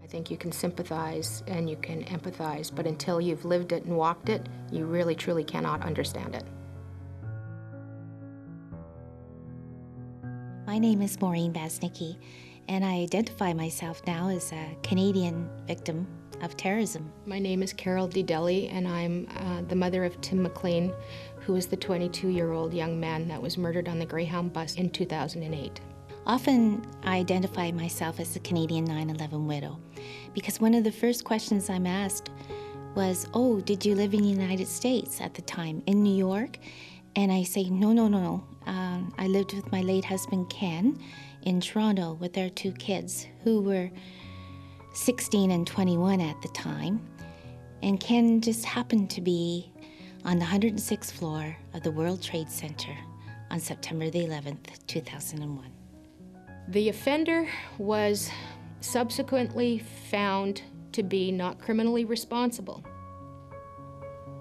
I think you can sympathize and you can empathize, but until you've lived it and walked it, you really truly cannot understand it. My name is Maureen Basnicki, and I identify myself now as a Canadian victim of terrorism. My name is Carol DeDelli, and I'm the mother of Tim McLean, who is the 22-year-old young man that was murdered on the Greyhound bus in 2008. Often I identify myself as a Canadian 9/11 widow because one of the first questions I'm asked was, "Oh, did you live in the United States at the time, in New York?" And I say, no. I lived with my late husband, Ken, in Toronto with our two kids, who were 16 and 21 at the time. And Ken just happened to be on the 106th floor of the World Trade Center on September the 11th, 2001. The offender was subsequently found to be not criminally responsible.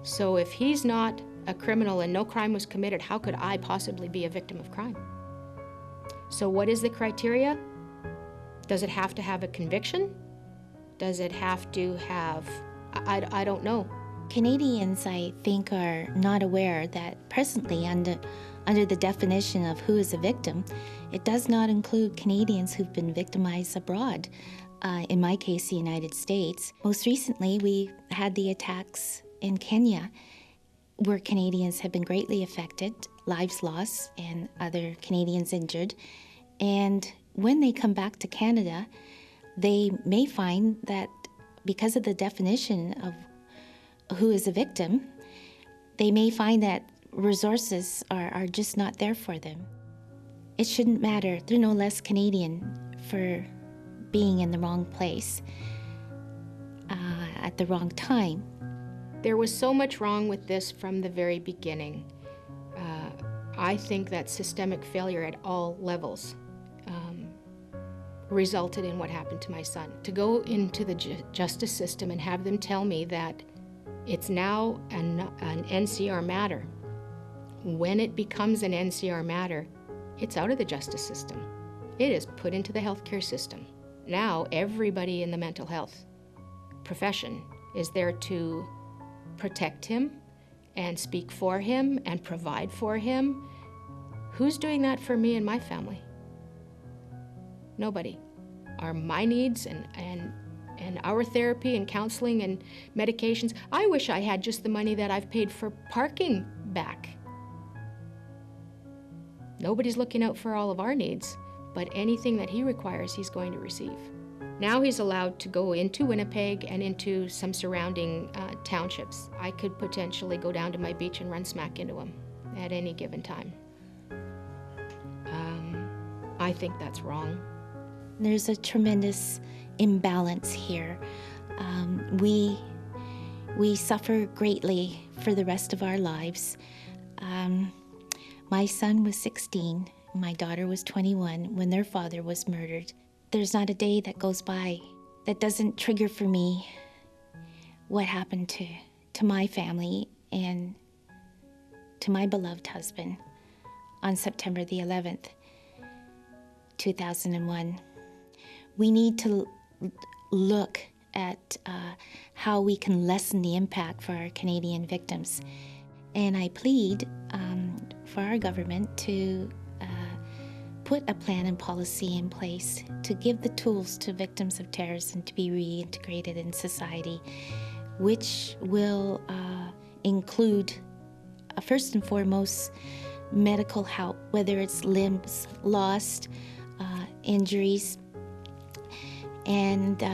So if he's not a criminal and no crime was committed, how could I possibly be a victim of crime? So what is the criteria? Does it have to have a conviction? Does it have to have, I don't know. Canadians, I think, are not aware that presently under the definition of who is a victim, it does not include Canadians who've been victimized abroad. In my case, the United States. Most recently, we had the attacks in Kenya, where Canadians have been greatly affected, lives lost, and other Canadians injured. And when they come back to Canada, they may find that because of the definition of who is a victim, they may find that resources are just not there for them. It shouldn't matter. They're no less Canadian for being in the wrong place at the wrong time. There was so much wrong with this from the very beginning. I think that systemic failure at all levels resulted in what happened to my son. To go into the justice system and have them tell me that it's now an NCR matter. When it becomes an NCR matter, it's out of the justice system. It is put into the healthcare system. Now everybody in the mental health profession is there to protect him and speak for him and provide for him. Who's doing that for me and my family? Nobody. Are my needs and our therapy and counseling and medications, I wish I had just the money that I've paid for parking back. Nobody's looking out for all of our needs, but anything that he requires, he's going to receive. Now he's allowed to go into Winnipeg and into some surrounding townships. I could potentially go down to my beach and run smack into him at any given time. I think that's wrong. There's a tremendous imbalance here. We suffer greatly for the rest of our lives. My son was 16, my daughter was 21 when their father was murdered. There's not a day that goes by that doesn't trigger for me what happened to my family and to my beloved husband on September the 11th, 2001. We need to look at how we can lessen the impact for our Canadian victims. And I plead for our government to put a plan and policy in place to give the tools to victims of terrorism to be reintegrated in society, which will include, first and foremost, medical help, whether it's limbs lost, injuries, and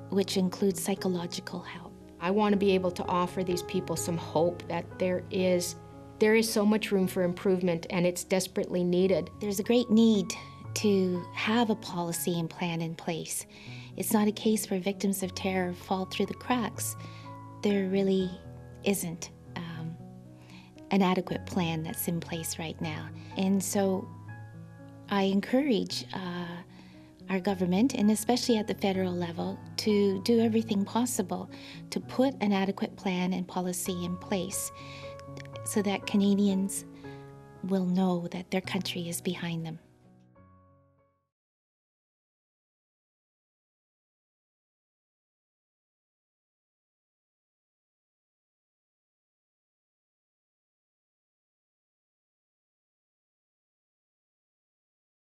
which includes psychological help. I want to be able to offer these people some hope that there is so much room for improvement and it's desperately needed. There's a great need to have a policy and plan in place. It's not a case where victims of terror fall through the cracks. There really isn't an adequate plan that's in place right now. And so I encourage our government, and especially at the federal level, to do everything possible to put an adequate plan and policy in place so that Canadians will know that their country is behind them.